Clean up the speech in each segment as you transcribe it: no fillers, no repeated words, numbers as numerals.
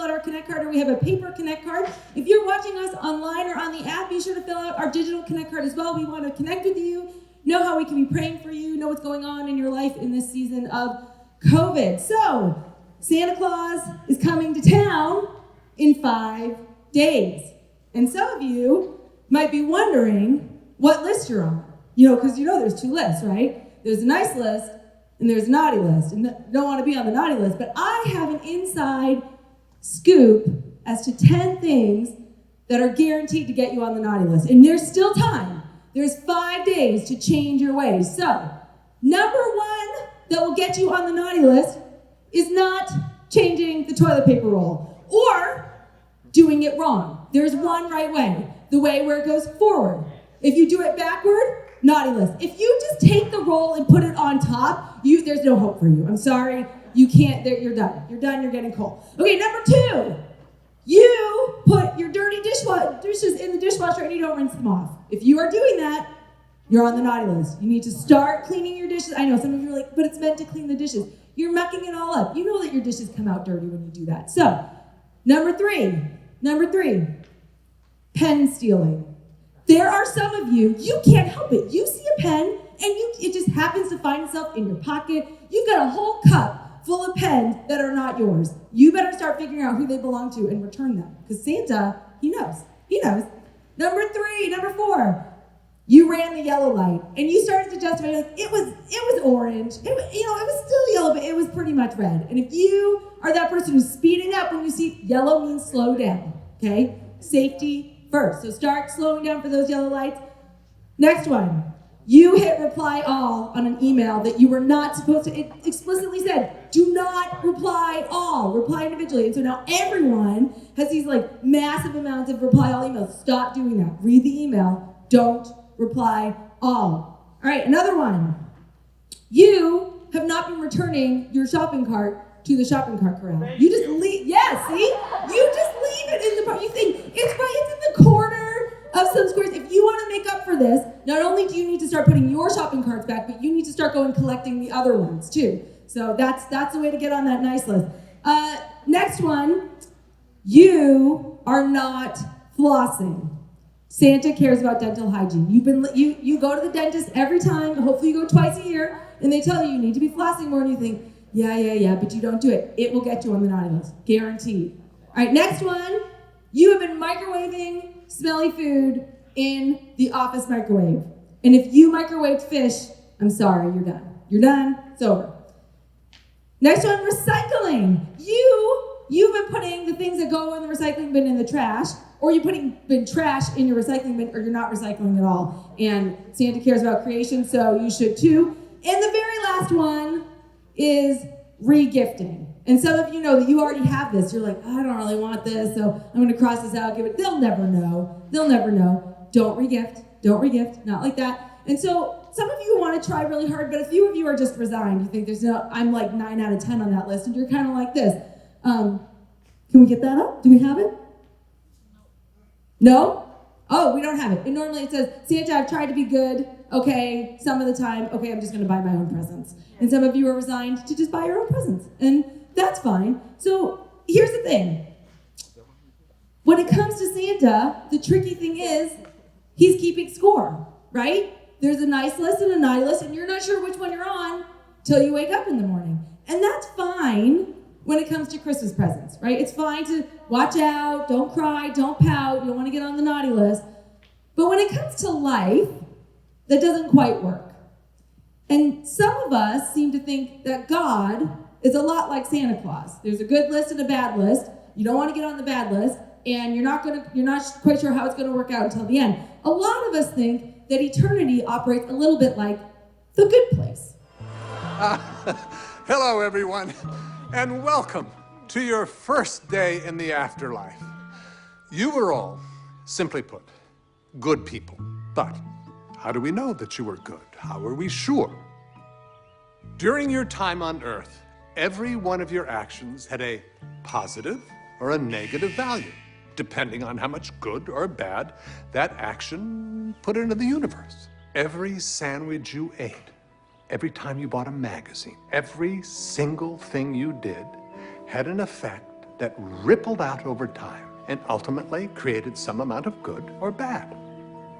fill out our Connect card, or we have a paper Connect card. If you're watching us online or on the app, be sure to fill out our digital Connect card as well. We want to connect with you, know how we can be praying for you, know what's going on in your life in this season of COVID. So, Santa Claus is coming to town in 5 days. And some of you might be wondering what list you're on. Because there's 2 lists, right? There's a nice list and there's a naughty list. And you don't want to be on the naughty list, but I have an inside scoop as to 10 things that are guaranteed to get you on the naughty list. And there's still time. There's 5 days to change your ways. So, number 1 that will get you on the naughty list is not changing the toilet paper roll or doing it wrong. There's one right way, the way where it goes forward. If you do it backward, naughty list. If you just take the roll and put it on top, there's no hope for you. I'm sorry, you can't, you're done. You're done, you're getting cold. Okay, number 2, you put your dirty dishes in the dishwasher and you don't rinse them off. If you are doing that, you're on the naughty list. You need to start cleaning your dishes. I know some of you are like, but it's meant to clean the dishes. You're mucking it all up. You know that your dishes come out dirty when you do that. So, number three, pen stealing. There are some of you can't help it. You see a pen, and it just happens to find itself in your pocket. You've got a whole cup full of pens that are not yours. You better start figuring out who they belong to and return them. Because Santa, he knows. Number 4, you ran the yellow light, and you started to justify, like, it was orange. It was still yellow, but it was pretty much red. And if you are that person who's speeding up when you see yellow means slow down, okay? Safety first. So start slowing down for those yellow lights. Next one, you hit reply all on an email that you were not supposed to. It explicitly said, do not reply all, reply individually. And so now everyone has these massive amounts of reply all emails. Stop doing that. Read the email. Don't reply all. All right, another one. You have not been returning your shopping cart to the shopping cart corral. You just leave. Yeah, see? You just leave it in the. You think it's in the corner of some squares. If you want to make up for this, not only do you need to start putting your shopping carts back, but you need to start going collecting the other ones too. So that's the way to get on that nice list. Next one, you are not flossing. Santa cares about dental hygiene. You go to the dentist every time. Hopefully you go twice a year, and they tell you need to be flossing more, and you think, yeah, but you don't do it. It will get you on the naughty list, guaranteed. All right, next one. You have been microwaving smelly food in the office microwave, and if you microwaved fish, I'm sorry, you're done. You're done. It's over. Next one, recycling. You've been putting the things that go in the recycling bin in the trash, or you're putting trash in your recycling bin, or you're not recycling at all. And Santa cares about creation, so you should too. And the very last one is re-gifting. And some of you know that you already have this. You're like, I don't really want this, so I'm going to cross this out, give it. They'll never know. Don't re-gift. Not like that. And so some of you want to try really hard, but a few of you are just resigned. You think I'm like 9 out of 10 on that list, and you're kind of like this. Can we get that up? Do we have it? No? Oh, we don't have it. And normally it says, Santa, I've tried to be good. Okay, some of the time, okay, I'm just going to buy my own presents. And some of you are resigned to just buy your own presents. And that's fine. So here's the thing. When it comes to Santa, the tricky thing is he's keeping score, right? There's a nice list and a naughty list, and you're not sure which one you're on till you wake up in the morning. And that's fine when it comes to Christmas presents, right? It's fine to watch out, don't cry, don't pout, you don't want to get on the naughty list. But when it comes to life, that doesn't quite work. And some of us seem to think that God is a lot like Santa Claus. There's a good list and a bad list. You don't want to get on the bad list, and you're not quite sure how it's going to work out until the end. A lot of us think that eternity operates a little bit like the good place. Hello, everyone, and welcome to your first day in the afterlife. You were all, simply put, good people. But how do we know that you were good? How are we sure? During your time on Earth, every one of your actions had a positive or a negative value, depending on how much good or bad that action put into the universe. Every sandwich you ate, every time you bought a magazine, every single thing you did had an effect that rippled out over time and ultimately created some amount of good or bad.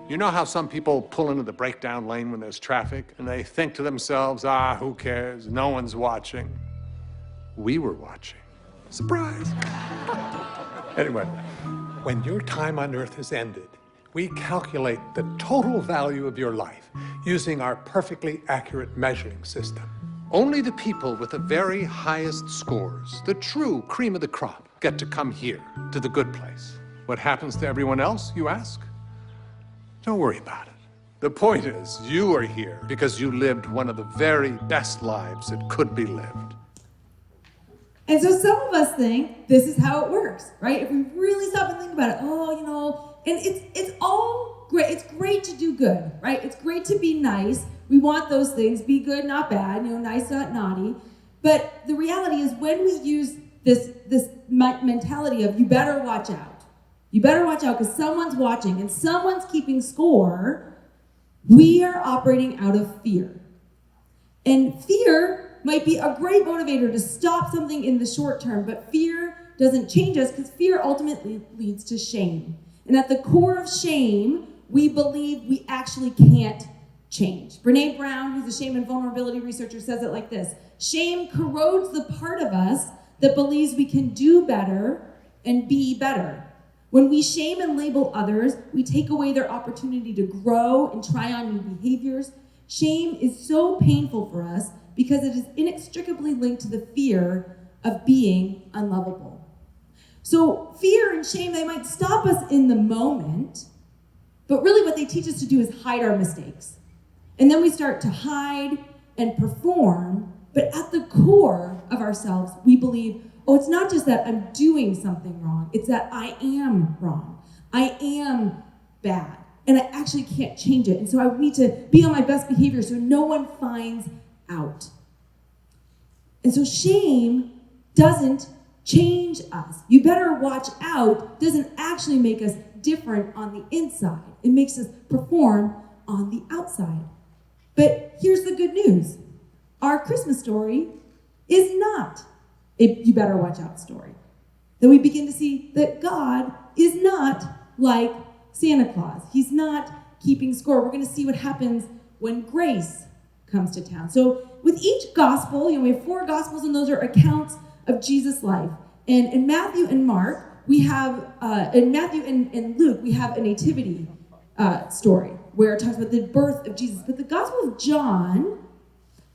You know how some people pull into the breakdown lane when there's traffic and they think to themselves, who cares? No one's watching. We were watching. Surprise. Anyway, when your time on earth has ended, we calculate the total value of your life using our perfectly accurate measuring system. Only the people with the very highest scores, the true cream of the crop, get to come here, to the good place. What happens to everyone else, you ask? Don't worry about it. The point is, you are here because you lived one of the very best lives that could be lived. And so some of us think this is how it works, right? If we really stop and think about it, and it's all great. It's great to do good, right? It's great to be nice. We want those things, be good, not bad, nice, not naughty. But the reality is when we use this mentality of you better watch out. You better watch out because someone's watching and someone's keeping score, we are operating out of fear. And fear might be a great motivator to stop something in the short term, but fear doesn't change us because fear ultimately leads to shame. And at the core of shame, we believe we actually can't change. Brene Brown, who's a shame and vulnerability researcher, says it like this: shame corrodes the part of us that believes we can do better and be better. When we shame and label others, we take away their opportunity to grow and try on new behaviors. Shame is so painful for us because it is inextricably linked to the fear of being unlovable. So fear and shame, they might stop us in the moment, but really what they teach us to do is hide our mistakes. And then we start to hide and perform, but at the core of ourselves, we believe, it's not just that I'm doing something wrong, it's that I am wrong. I am bad, and I actually can't change it. And so I need to be on my best behavior so no one finds out. And so shame doesn't change us. You better watch out doesn't actually make us different on the inside. It makes us perform on the outside. But here's the good news. Our Christmas story is not a you better watch out story. Then we begin to see that God is not like Santa Claus. He's not keeping score. We're going to see what happens when grace comes to town. So with each gospel, we have 4 gospels, and those are accounts of Jesus' life. And in Matthew and Mark, we have, in Matthew and Luke, we have a nativity story where it talks about the birth of Jesus. But the Gospel of John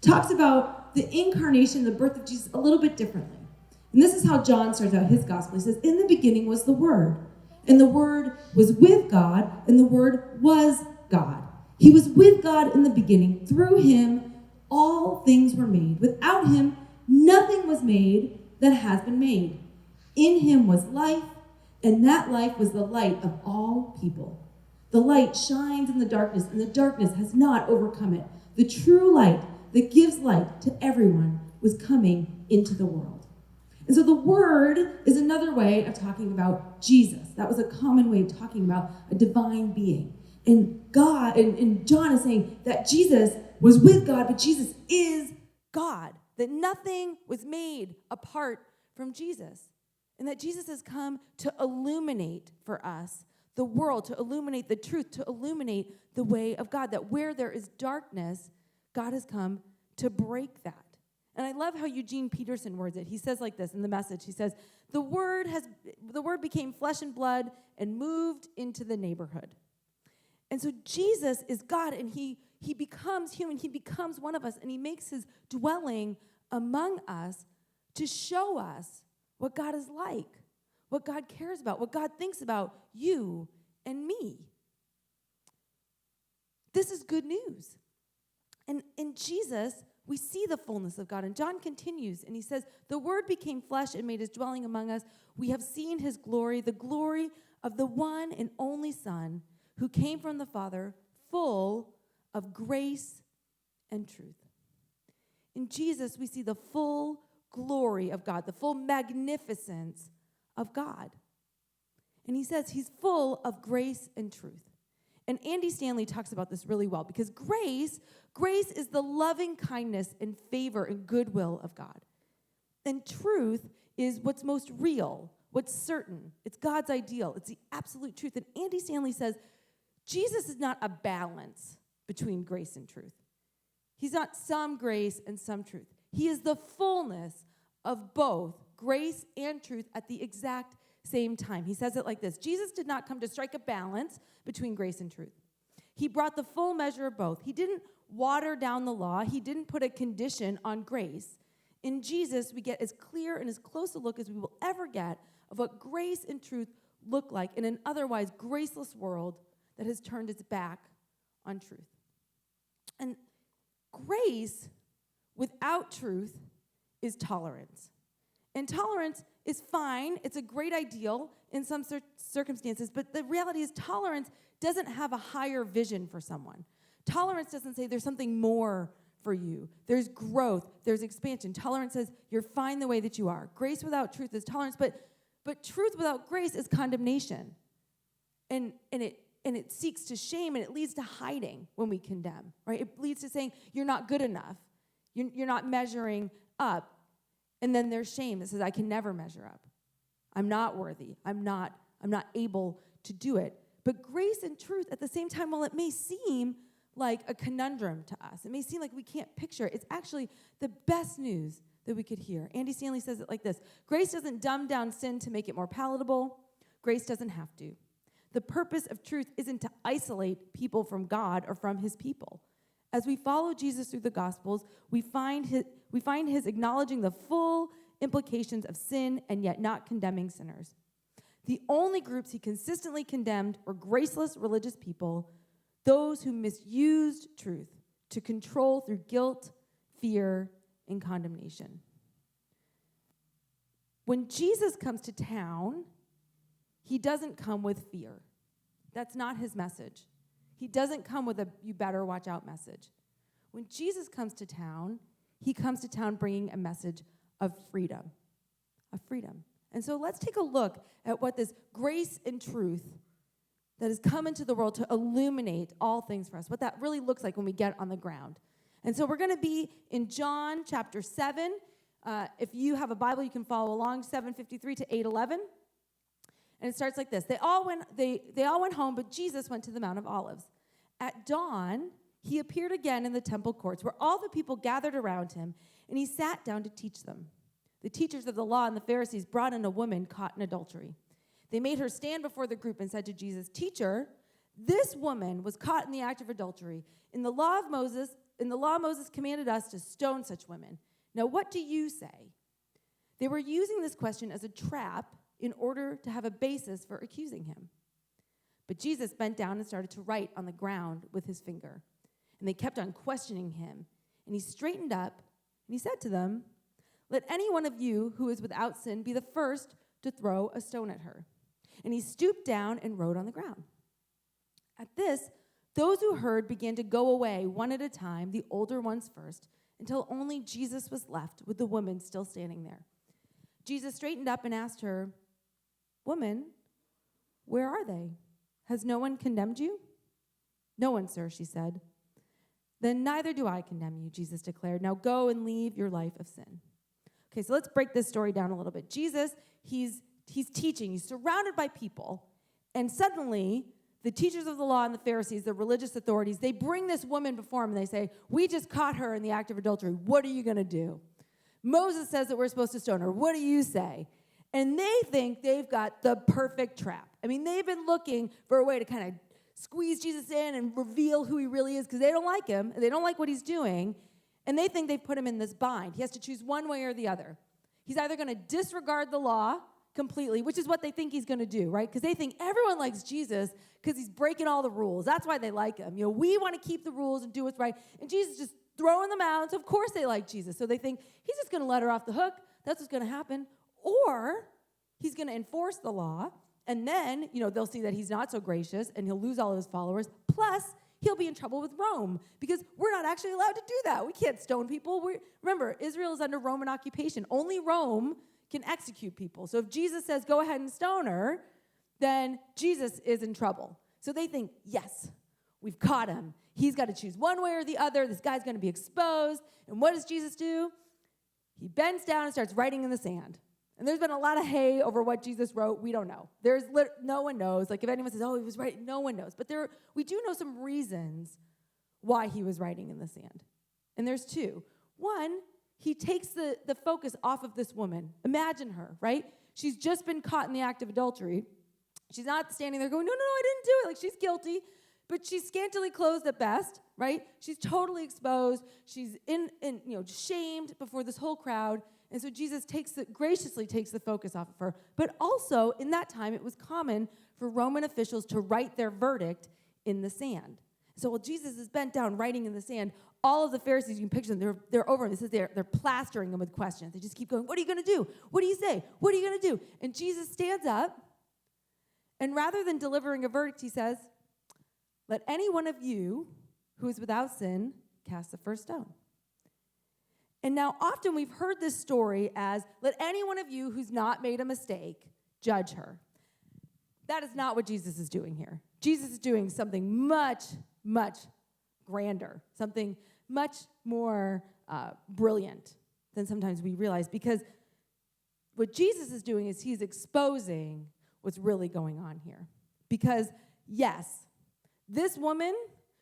talks about the incarnation, the birth of Jesus, a little bit differently. And this is how John starts out his gospel. He says, in the beginning was the Word, and the Word was with God, and the Word was God. He was with God in the beginning. Through him, all things were made. Without him, nothing was made that has been made. In him was life, and that life was the light of all people. The light shines in the darkness, and the darkness has not overcome it. The true light that gives light to everyone was coming into the world. And so the Word is another way of talking about Jesus. That was a common way of talking about a divine being. And God, and John is saying that Jesus was with God, but Jesus is God. That nothing was made apart from Jesus. And that Jesus has come to illuminate for us the world, to illuminate the truth, to illuminate the way of God. That where there is darkness, God has come to break that. And I love how Eugene Peterson words it. He says like this in the Message. He says, the word became flesh and blood and moved into the neighborhood. And so Jesus is God, and he becomes human. He becomes one of us, and he makes his dwelling among us to show us what God is like, what God cares about, what God thinks about you and me. This is good news. And in Jesus, we see the fullness of God. And John continues, and he says, the Word became flesh and made his dwelling among us. We have seen his glory, the glory of the one and only Son who came from the Father, full of grace and truth. In Jesus, we see the full glory of God, the full magnificence of God. And he says he's full of grace and truth. And Andy Stanley talks about this really well, because grace is the loving kindness and favor and goodwill of God. And truth is what's most real, what's certain. It's God's ideal. It's the absolute truth. And Andy Stanley says, Jesus is not a balance between grace and truth. He's not some grace and some truth. He is the fullness of both grace and truth at the exact same time. He says it like this: Jesus did not come to strike a balance between grace and truth. He brought the full measure of both. He didn't water down the law. He didn't put a condition on grace. In Jesus, we get as clear and as close a look as we will ever get of what grace and truth look like in an otherwise graceless world that has turned its back on truth. And grace without truth is tolerance. And tolerance is fine. It's a great ideal in some circumstances, but the reality is tolerance doesn't have a higher vision for someone. Tolerance doesn't say there's something more for you. There's growth. There's expansion. Tolerance says you're fine the way that you are. Grace without truth is tolerance, but truth without grace is condemnation. And it seeks to shame, and it leads to hiding when we condemn, right? It leads to saying you're not good enough. You're not measuring up. And then there's shame that says I can never measure up. I'm not worthy. I'm not able to do it. But grace and truth at the same time, while it may seem like a conundrum to us, it may seem like we can't picture it, it's actually the best news that we could hear. Andy Stanley says it like this: grace doesn't dumb down sin to make it more palatable. Grace doesn't have to. The purpose of truth isn't to isolate people from God or from his people. As we follow Jesus through the Gospels, we find his acknowledging the full implications of sin and yet not condemning sinners. The only groups he consistently condemned were graceless religious people, those who misused truth to control through guilt, fear, and condemnation. When Jesus comes to town, he doesn't come with fear. That's not his message. He doesn't come with a you better watch out message. When Jesus comes to town, he comes to town bringing a message of freedom. Of freedom. And so let's take a look at what this grace and truth that has come into the world to illuminate all things for us, what that really looks like when we get on the ground. And so we're going to be in John chapter 7. If you have a Bible, you can follow along, 7:53 to 8:11. And it starts like this. They all went home, but Jesus went to the Mount of Olives. At dawn, he appeared again in the temple courts where all the people gathered around him, and he sat down to teach them. The teachers of the law and the Pharisees brought in a woman caught in adultery. They made her stand before the group and said to Jesus, "Teacher, this woman was caught in the act of adultery. In the law, Moses commanded us to stone such women. Now, what do you say?" They were using this question as a trap in order to have a basis for accusing him. But Jesus bent down and started to write on the ground with his finger. And they kept on questioning him. And he straightened up and he said to them, "Let any one of you who is without sin be the first to throw a stone at her." And he stooped down and wrote on the ground. At this, those who heard began to go away one at a time, the older ones first, until only Jesus was left with the woman still standing there. Jesus straightened up and asked her, "Woman, where are they? Has no one condemned you?" "No one, sir," she said. "Then neither do I condemn you," Jesus declared. "Now go and leave your life of sin." Okay, so let's break this story down a little bit. Jesus, he's teaching. He's surrounded by people. And suddenly, the teachers of the law and the Pharisees, the religious authorities, they bring this woman before him and they say, "We just caught her in the act of adultery. What are you going to do? Moses says that we're supposed to stone her. What do you say?" And they think they've got the perfect trap. I mean, they've been looking for a way to kind of squeeze Jesus in and reveal who he really is because they don't like him. They don't like what he's doing. And they think they've put him in this bind. He has to choose one way or the other. He's either going to disregard the law completely, which is what they think he's going to do, right? Because they think everyone likes Jesus because he's breaking all the rules. That's why they like him. We want to keep the rules and do what's right. And Jesus just throwing them out. So of course they like Jesus. So they think he's just going to let her off the hook. That's what's going to happen. Or he's going to enforce the law, and then, they'll see that he's not so gracious, and he'll lose all of his followers. Plus, he'll be in trouble with Rome, because we're not actually allowed to do that. We can't stone people. Remember, Israel is under Roman occupation. Only Rome can execute people. So if Jesus says, "Go ahead and stone her," then Jesus is in trouble. So they think, yes, we've caught him. He's got to choose one way or the other. This guy's going to be exposed. And what does Jesus do? He bends down and starts writing in the sand. And there's been a lot of hay over what Jesus wrote. We don't know. No one knows. Like if anyone says, oh, he was right, no one knows. But we do know some reasons why he was writing in the sand. And there's two. One, he takes the focus off of this woman. Imagine her, right? She's just been caught in the act of adultery. She's not standing there going, no, I didn't do it. Like she's guilty, but she's scantily clothed at best, right? She's totally exposed. She's shamed before this whole crowd. And so Jesus graciously takes the focus off of her. But also, in that time, it was common for Roman officials to write their verdict in the sand. So while Jesus is bent down writing in the sand, all of the Pharisees, you can picture them, they're over him. It says they're plastering him with questions. They just keep going, what are you going to do? What do you say? What are you going to do? And Jesus stands up, and rather than delivering a verdict, he says, let any one of you who is without sin cast the first stone. And now often we've heard this story as, let any one of you who's not made a mistake judge her. That is not what Jesus is doing here. Jesus is doing something much, much grander, something much more brilliant than sometimes we realize, because what Jesus is doing is he's exposing what's really going on here. Because, yes, this woman,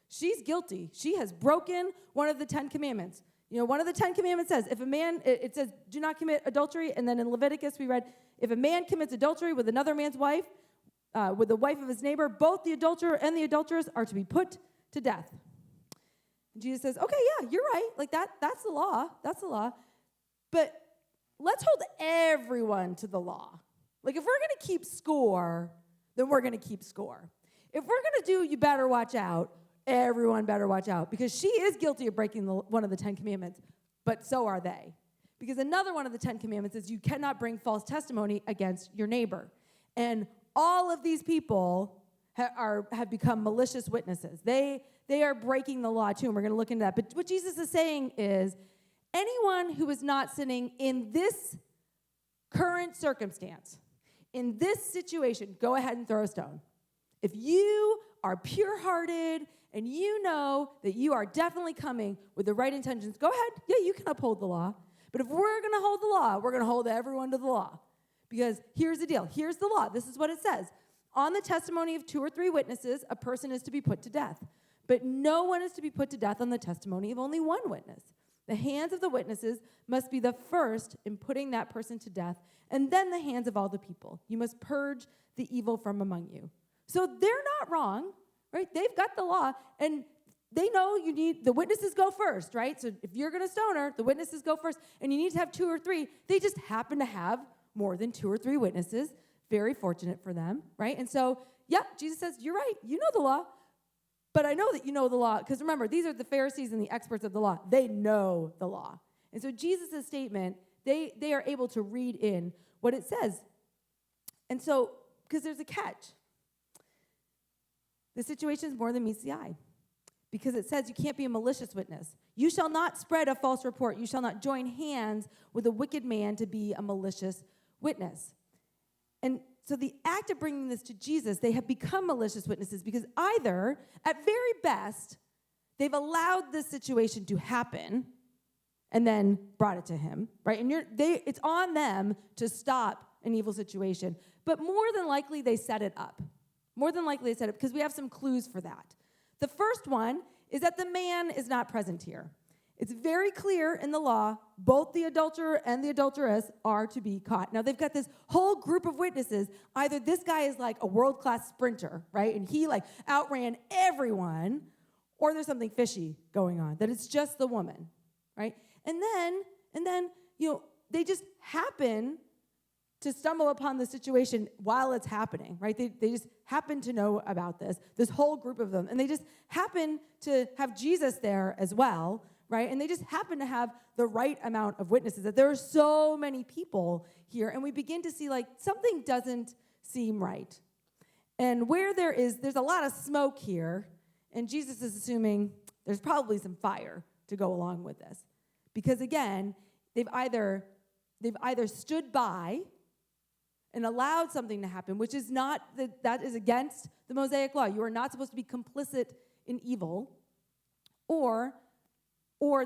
she's guilty. She has broken one of the 10 commandments. You know, one of the 10 commandments says, if a man, it says, do not commit adultery. And then in Leviticus, we read, if a man commits adultery with another man's wife, with the wife of his neighbor, both the adulterer and the adulteress are to be put to death. And Jesus says, okay, yeah, you're right. Like that's the law. That's the law. But let's hold everyone to the law. Like if we're going to keep score, then we're going to keep score. If we're going to do you better watch out, everyone better watch out, because she is guilty of breaking one of the 10 commandments, but so are they. Because another one of the 10 commandments is you cannot bring false testimony against your neighbor. And all of these people have become malicious witnesses. They are breaking the law too, and we're going to look into that. But what Jesus is saying is, anyone who is not sinning in this current circumstance, in this situation, go ahead and throw a stone. If you are pure-hearted and you know that you are definitely coming with the right intentions, go ahead. Yeah, you can uphold the law. But if we're going to hold the law, we're going to hold everyone to the law. Because here's the deal. Here's the law. This is what it says. On the testimony of 2 or 3 witnesses, a person is to be put to death. But no one is to be put to death on the testimony of only one witness. The hands of the witnesses must be the first in putting that person to death, and then the hands of all the people. You must purge the evil from among you. So they're not wrong, right? They've got the law, and they know you need, the witnesses go first, right? So if you're going to stone her, the witnesses go first, and you need to have 2 or 3. They just happen to have more than 2 or 3 witnesses. Very fortunate for them, right? And so, yeah, Jesus says, you're right. You know the law. But I know that you know the law, because remember, these are the Pharisees and the experts of the law. They know the law. And so Jesus' statement, they are able to read in what it says. And so, because there's a catch. The situation is more than meets the eye. Because it says you can't be a malicious witness. You shall not spread a false report. You shall not join hands with a wicked man to be a malicious witness. And so the act of bringing this to Jesus, they have become malicious witnesses because either, at very best, they've allowed this situation to happen and then brought it to him, right? And it's on them to stop an evil situation. But more than likely, they set it up. More than likely, they set it up because we have some clues for that. The first one is that the man is not present here. It's very clear in the law, both the adulterer and the adulteress are to be caught. Now, they've got this whole group of witnesses. Either this guy is like a world-class sprinter, right, and he like outran everyone, or there's something fishy going on, that it's just the woman, right? And then, they just happen to stumble upon the situation while it's happening, right? They just happen to know about this whole group of them, and they just happen to have Jesus there as well, right? And they just happen to have the right amount of witnesses, that there are so many people here, and we begin to see like something doesn't seem right. And where there's a lot of smoke here, and Jesus is assuming there's probably some fire to go along with this. Because again, they've either stood by and allowed something to happen, which is that is against the Mosaic law. You are not supposed to be complicit in evil, or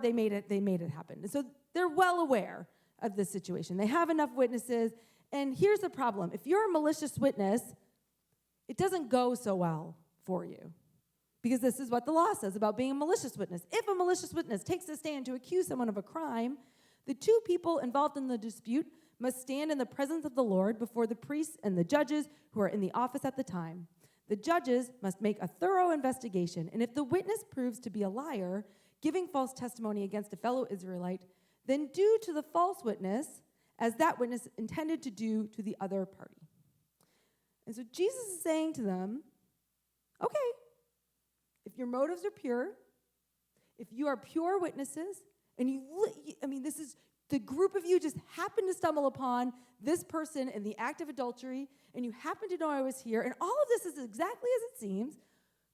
they made it happen. And so they're well aware of this situation. They have enough witnesses. And here's the problem. If you're a malicious witness, it doesn't go so well for you. Because this is what the law says about being a malicious witness. If a malicious witness takes a stand to accuse someone of a crime, the two people involved in the dispute must stand in the presence of the Lord before the priests and the judges who are in the office at the time. The judges must make a thorough investigation, and if the witness proves to be a liar, giving false testimony against a fellow Israelite, then do to the false witness as that witness intended to do to the other party. And so Jesus is saying to them, okay, if your motives are pure, if you are pure witnesses, and this is the group of you just happen to stumble upon this person in the act of adultery, and you happen to know I was here, and all of this is exactly as it seems,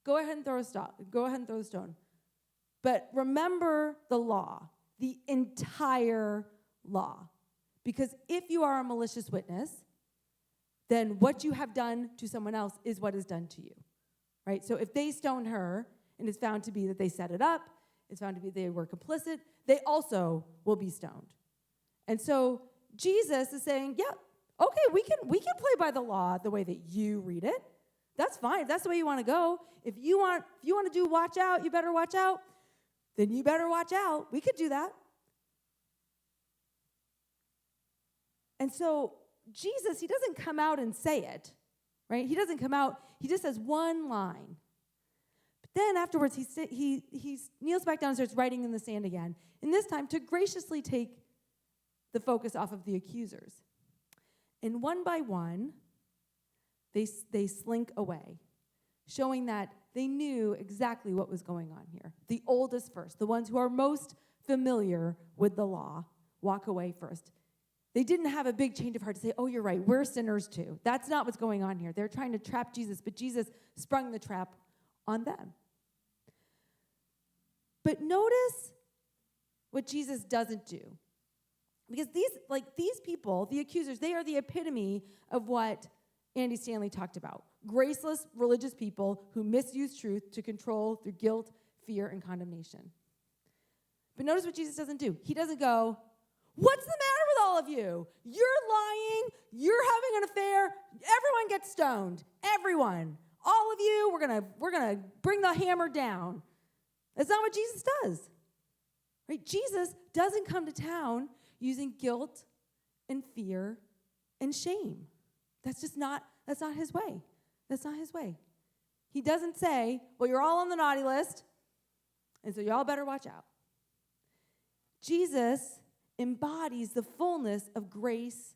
go ahead and throw a stone. Go ahead and throw a stone. But remember the law, the entire law. Because if you are a malicious witness, then what you have done to someone else is what is done to you. Right? So if they stoned her, and it's found to be that they set it up, it's found to be they were complicit, they also will be stoned. And so Jesus is saying, yeah, okay, we can play by the law the way that you read it. That's fine. If that's the way you want to go. If you want to do watch out, you better watch out, then you better watch out. We could do that. And so Jesus, he doesn't come out and say it, right? He doesn't come out. He just says one line. But then afterwards, he kneels back down and starts writing in the sand again. And this time to graciously take the focus off of the accusers. And one by one, they slink away, showing that they knew exactly what was going on here. The oldest first, the ones who are most familiar with the law, walk away first. They didn't have a big change of heart to say, oh, you're right, we're sinners too. That's not what's going on here. They're trying to trap Jesus, but Jesus sprung the trap on them. But notice what Jesus doesn't do. Because these people, the accusers, they are the epitome of what Andy Stanley talked about. Graceless religious people who misuse truth to control through guilt, fear, and condemnation. But notice what Jesus doesn't do. He doesn't go, what's the matter with all of you? You're lying. You're having an affair. Everyone gets stoned. Everyone. All of you, we're gonna bring the hammer down. That's not what Jesus does. Right? Jesus doesn't come to town using guilt and fear and shame. That's not his way. That's not his way. He doesn't say, well, you're all on the naughty list, and so y'all better watch out. Jesus embodies the fullness of grace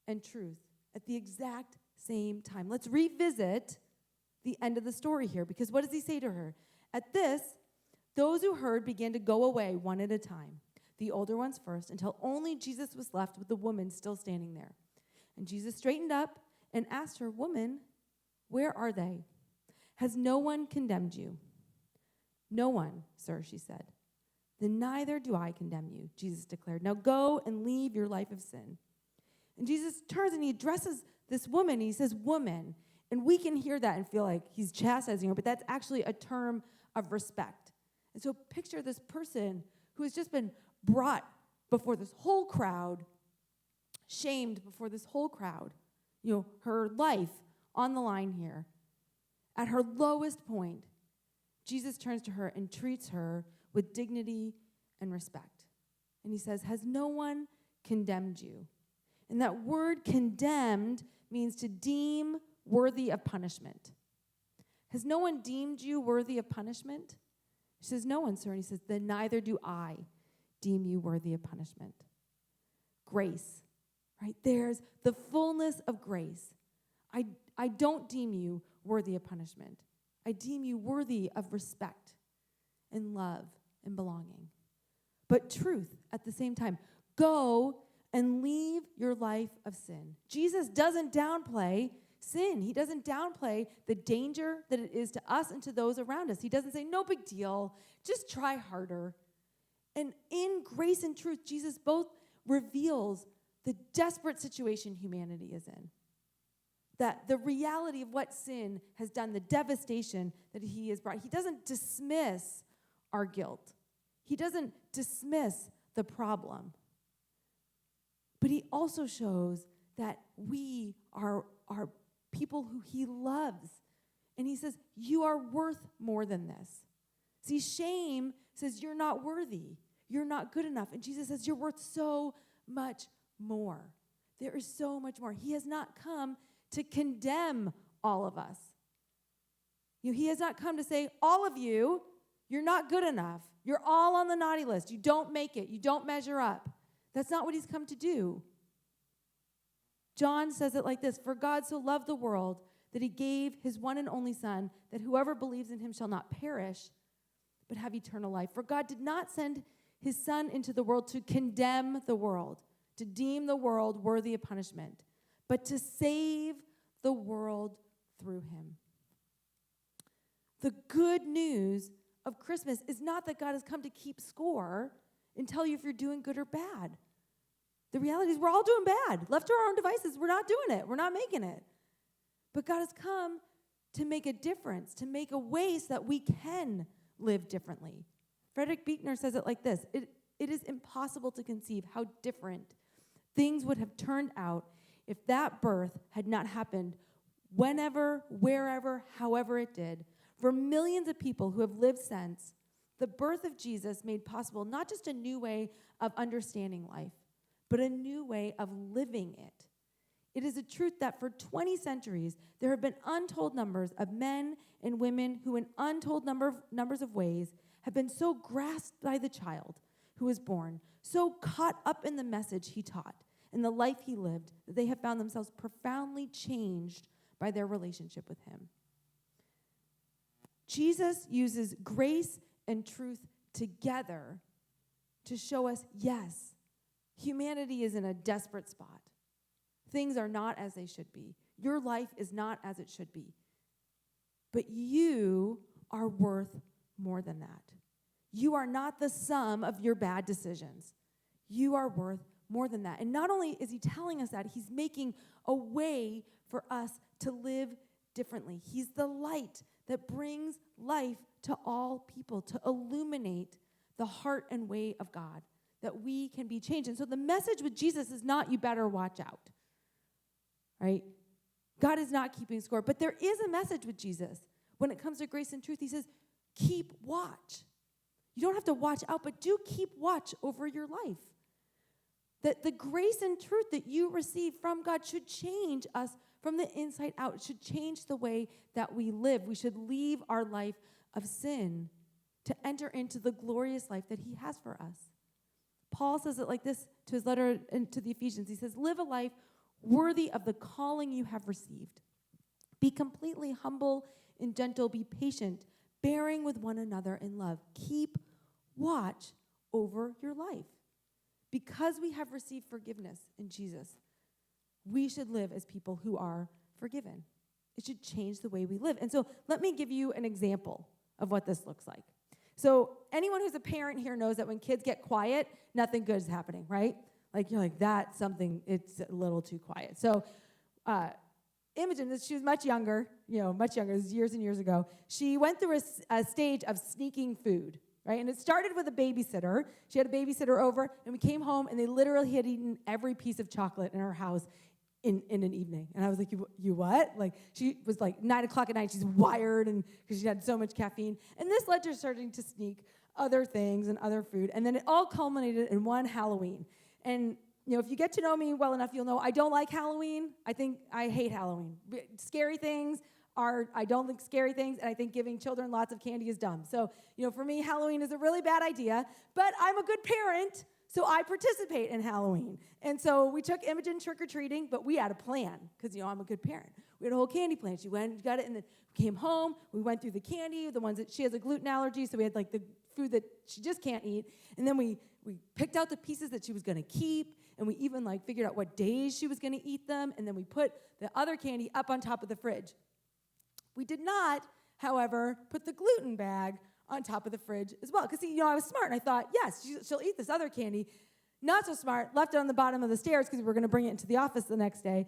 and truth at the exact same time. Let's revisit the end of the story here, because what does he say to her? At this, those who heard began to go away one at a time, the older ones first, until only Jesus was left with the woman still standing there. And Jesus straightened up and asked her, woman, where are they? Has no one condemned you? No one, sir, she said. Then neither do I condemn you, Jesus declared. Now go and leave your life of sin. And Jesus turns and he addresses this woman. He says, woman. And we can hear that and feel like he's chastising her, but that's actually a term of respect. And so picture this person who has just been brought before this whole crowd, shamed before this whole crowd, her life on the line here. At her lowest point, Jesus turns to her and treats her with dignity and respect. And he says, has no one condemned you? And that word condemned means to deem worthy of punishment. Has no one deemed you worthy of punishment? She says, no one, sir. And he says, then neither do I deem you worthy of punishment. Grace, right? There's the fullness of grace. I don't deem you worthy of punishment. I deem you worthy of respect and love and belonging. But truth at the same time. Go and leave your life of sin. Jesus doesn't downplay sin. He doesn't downplay the danger that it is to us and to those around us. He doesn't say, no big deal, just try harder. And in grace and truth, Jesus both reveals the desperate situation humanity is in. That the reality of what sin has done, the devastation that he has brought. He doesn't dismiss our guilt. He doesn't dismiss the problem. But he also shows that we are people who he loves. And he says, you are worth more than this. See, shame says you're not worthy. You're not good enough. And Jesus says you're worth so much more. There is so much more. He has not come to condemn all of us. He has not come to say, all of you, you're not good enough. You're all on the naughty list. You don't make it. You don't measure up. That's not what he's come to do. John says it like this, for God so loved the world that he gave his one and only Son, that whoever believes in him shall not perish, but have eternal life. For God did not send his Son into the world to condemn the world, to deem the world worthy of punishment, but to save the world through him. The good news of Christmas is not that God has come to keep score and tell you if you're doing good or bad. The reality is we're all doing bad. Left to our own devices, we're not doing it. We're not making it. But God has come to make a difference, to make a way so that we can live differently. Frederick Buechner says it like this, it is impossible to conceive how different things would have turned out if that birth had not happened whenever, wherever, however it did. For millions of people who have lived since, the birth of Jesus made possible not just a new way of understanding life, but a new way of living it. It is a truth that for 20 centuries, there have been untold numbers of men and women who in untold numbers of ways have been so grasped by the child who was born, so caught up in the message he taught and the life he lived, that they have found themselves profoundly changed by their relationship with him. Jesus uses grace and truth together to show us, yes, humanity is in a desperate spot. Things are not as they should be. Your life is not as it should be. But you are worth more than that. You are not the sum of your bad decisions. You are worth more than that. And not only is he telling us that, he's making a way for us to live differently. He's the light that brings life to all people, to illuminate the heart and way of God, that we can be changed. And so the message with Jesus is not, you better watch out, right? God is not keeping score. But there is a message with Jesus. When it comes to grace and truth, he says, keep watch. You don't have to watch out, but do keep watch over your life. That the grace and truth that you receive from God should change us from the inside out. It should change the way that we live. We should leave our life of sin to enter into the glorious life that he has for us. Paul says it like this to his letter to the Ephesians. He says, live a life worthy of the calling you have received. Be completely humble and gentle. Be patient, bearing with one another in love. Keep watch over your life. Because we have received forgiveness in Jesus, we should live as people who are forgiven. It should change the way we live. And so let me give you an example of what this looks like. So anyone who's a parent here knows that when kids get quiet, nothing good is happening, right? Like you're like, that's something, it's a little too quiet. So Imogen, she was much younger, this is years and years ago. She went through a stage of sneaking food, right? And it started with a babysitter. She had a babysitter over, and we came home, and they literally had eaten every piece of chocolate in our house in an evening. And I was like, you what? Like, she was like 9 o'clock at night. She's wired and because she had so much caffeine. And this led to starting to sneak other things and other food. And then it all culminated in one Halloween. And, if you get to know me well enough, you'll know I don't like Halloween. I hate Halloween. Scary things I don't like scary things, and I think giving children lots of candy is dumb. So, for me, Halloween is a really bad idea, but I'm a good parent, so I participate in Halloween. And so we took Imogen trick-or-treating, but we had a plan, because, I'm a good parent. We had a whole candy plan. She went and got it, and then we came home. We went through the candy, the ones that she has a gluten allergy, so we had, like, the food that she just can't eat. And then we picked out the pieces that she was going to keep, and we even, figured out what days she was going to eat them, and then we put the other candy up on top of the fridge. We did not, however, put the gluten bag on top of the fridge as well. Because, I was smart, and I thought, yes, she'll eat this other candy. Not so smart, left it on the bottom of the stairs because we were going to bring it into the office the next day.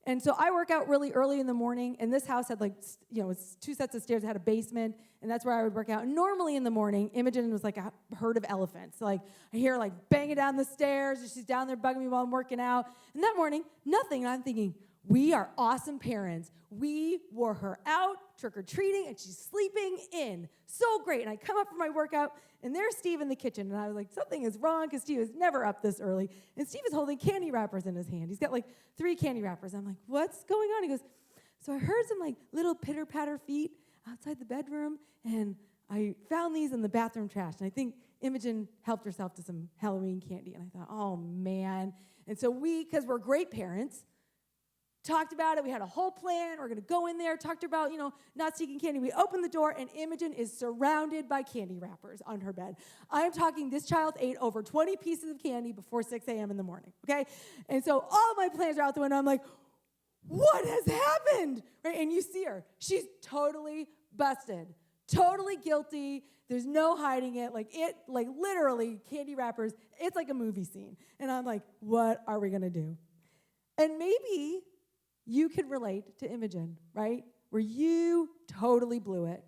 And so I work out really early in the morning, and this house had it's 2 sets of stairs, it had a basement, and that's where I would work out. And normally in the morning, Imogen was like a herd of elephants. Like I hear like banging down the stairs, and she's down there bugging me while I'm working out. And that morning, nothing. And I'm thinking, we are awesome parents. We wore her out trick-or-treating, and she's sleeping in. So great. And I come up from my workout, and there's Steve in the kitchen. And I was like, something is wrong, because Steve is never up this early. And Steve is holding candy wrappers in his hand. He's got like 3 candy wrappers. I'm like, what's going on? He goes, so I heard some like little pitter-patter feet outside the bedroom, and I found these in the bathroom trash. And I think Imogen helped herself to some Halloween candy. And I thought, oh, man. And so because we're great parents, talked about it. We had a whole plan. We're going to go in there, talked about, not seeking candy. We opened the door, and Imogen is surrounded by candy wrappers on her bed. I am talking, this child ate over 20 pieces of candy before 6 a.m. in the morning, okay? And so all my plans are out the window. I'm like, what has happened? Right? And you see her. She's totally busted, totally guilty. There's no hiding it. Like literally candy wrappers. It's like a movie scene. And I'm like, what are we going to do? And maybe you can relate to Imogen, right? Where you totally blew it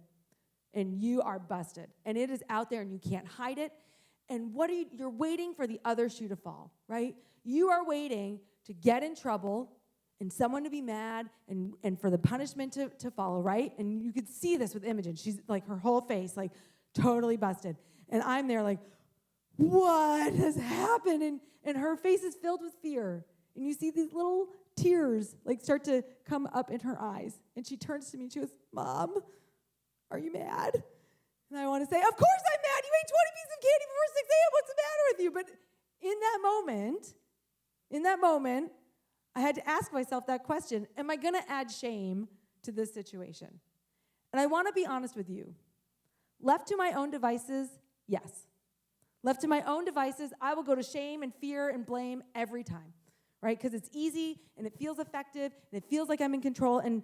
and you are busted. And it is out there and you can't hide it. And you're waiting for the other shoe to fall, right? You are waiting to get in trouble and someone to be mad and for the punishment to follow, right? And you could see this with Imogen. She's like, her whole face, like totally busted. And I'm there like, what has happened? And her face is filled with fear. And you see these little tears like start to come up in her eyes. And she turns to me and she goes, Mom, are you mad? And I want to say, of course I'm mad. You ate 20 pieces of candy before 6 a.m. What's the matter with you? But in that moment, I had to ask myself that question. Am I going to add shame to this situation? And I want to be honest with you. Left to my own devices, yes. Left to my own devices, I will go to shame and fear and blame every time. Right? Because it's easy, and it feels effective, and it feels like I'm in control. And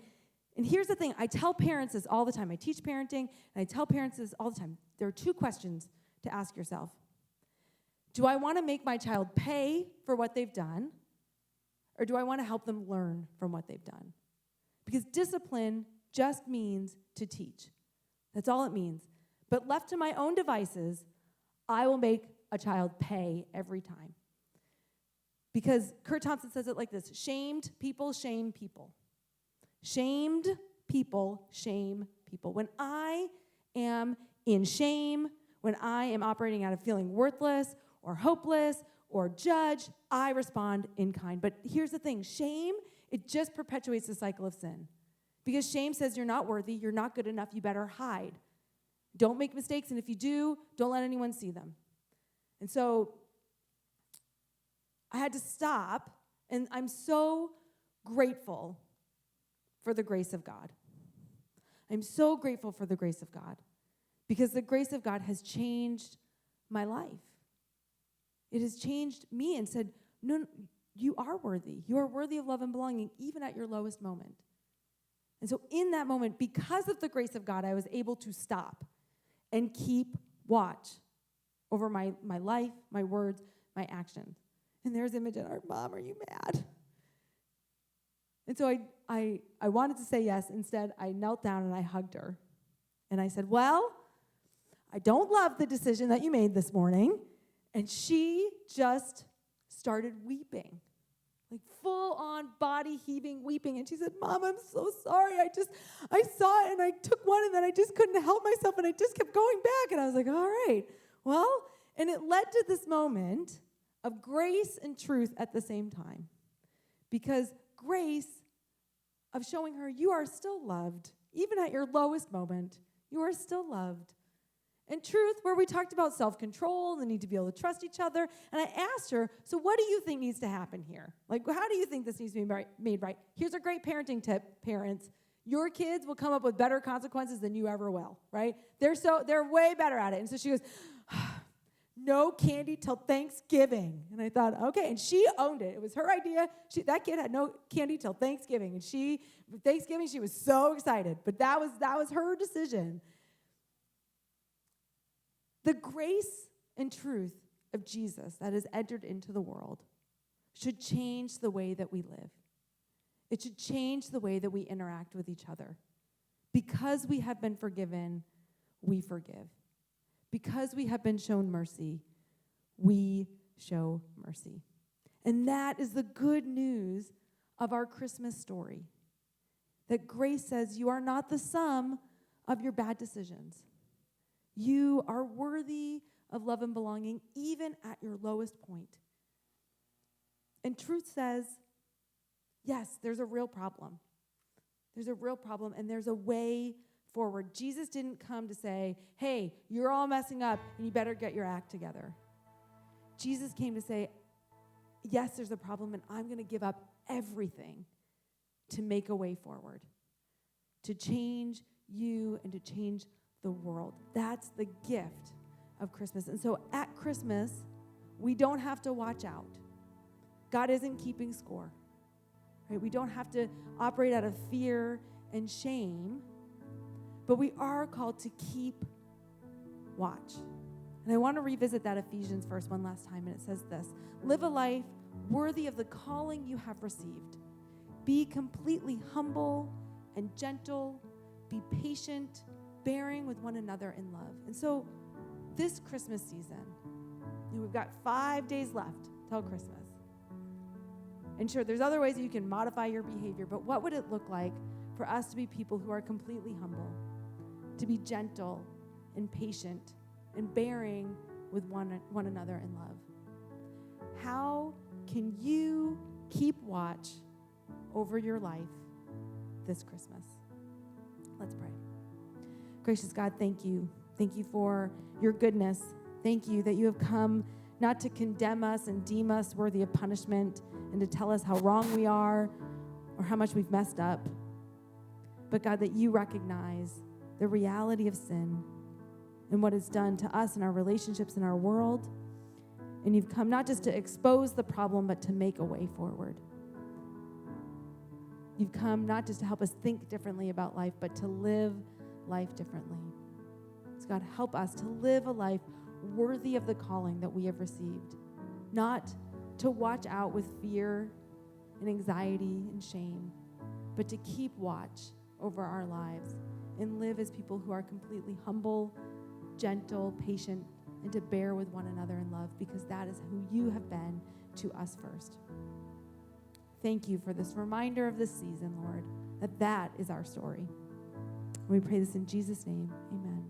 here's the thing. I tell parents this all the time. I teach parenting, and I tell parents this all the time. There are 2 questions to ask yourself. Do I want to make my child pay for what they've done, or do I want to help them learn from what they've done? Because discipline just means to teach. That's all it means. But left to my own devices, I will make a child pay every time. Because Kurt Thompson says it like this: shamed people shame people. Shamed people shame people. When I am in shame, when I am operating out of feeling worthless or hopeless or judged, I respond in kind. But here's the thing: shame, it just perpetuates the cycle of sin. Because shame says you're not worthy, you're not good enough, you better hide. Don't make mistakes, and if you do, don't let anyone see them. And so I had to stop, and I'm so grateful for the grace of God. I'm so grateful for the grace of God, because the grace of God has changed my life. It has changed me and said, no, you are worthy. You are worthy of love and belonging, even at your lowest moment. And so in that moment, because of the grace of God, I was able to stop and keep watch over my life, my words, my actions. And there's Imogen, our Mom, are you mad? And so I wanted to say yes. Instead, I knelt down and I hugged her. And I said, well, I don't love the decision that you made this morning. And she just started weeping, like full-on body-heaving weeping. And she said, Mom, I'm so sorry. I saw it and I took one and then I just couldn't help myself and I just kept going back. And I was like, all right, well, and it led to this moment of grace and truth at the same time. Because grace of showing her you are still loved, even at your lowest moment, you are still loved. And truth, where we talked about self-control, the need to be able to trust each other. And I asked her, so what do you think needs to happen here? Like, how do you think this needs to be made right? Here's a great parenting tip, parents. Your kids will come up with better consequences than you ever will, right? They're way better at it. And so she goes, no candy till Thanksgiving. And I thought, okay. And she owned it. It was her idea. That kid had no candy till Thanksgiving. And Thanksgiving, she was so excited. But that was her decision. The grace and truth of Jesus that has entered into the world should change the way that we live. It should change the way that we interact with each other. Because we have been forgiven, we forgive. Because we have been shown mercy, we show mercy. And that is the good news of our Christmas story. That grace says you are not the sum of your bad decisions. You are worthy of love and belonging even at your lowest point. And truth says, yes, there's a real problem. There's a real problem, and there's a way forward. Jesus didn't come to say, hey, you're all messing up, and you better get your act together. Jesus came to say, yes, there's a problem, and I'm going to give up everything to make a way forward, to change you and to change the world. That's the gift of Christmas. And so at Christmas, we don't have to watch out. God isn't keeping score. Right? We don't have to operate out of fear and shame, but we are called to keep watch. And I want to revisit that Ephesians verse one last time, and it says this: live a life worthy of the calling you have received. Be completely humble and gentle. Be patient, bearing with one another in love. And so this Christmas season, we've got 5 days left till Christmas. And sure, there's other ways that you can modify your behavior, but what would it look like for us to be people who are completely humble, to be gentle and patient and bearing with one another in love? How can you keep watch over your life this Christmas? Let's pray. Gracious God, thank you. Thank you for your goodness. Thank you that you have come not to condemn us and deem us worthy of punishment and to tell us how wrong we are or how much we've messed up. But God, that you recognize the reality of sin and what it's done to us and our relationships in our world. And you've come not just to expose the problem, but to make a way forward. You've come not just to help us think differently about life, but to live life differently. So God, help us to live a life worthy of the calling that we have received, not to watch out with fear and anxiety and shame, but to keep watch over our lives and live as people who are completely humble, gentle, patient, and to bear with one another in love, because that is who you have been to us first. Thank you for this reminder of this season, Lord, that is our story. We pray this in Jesus' name. Amen.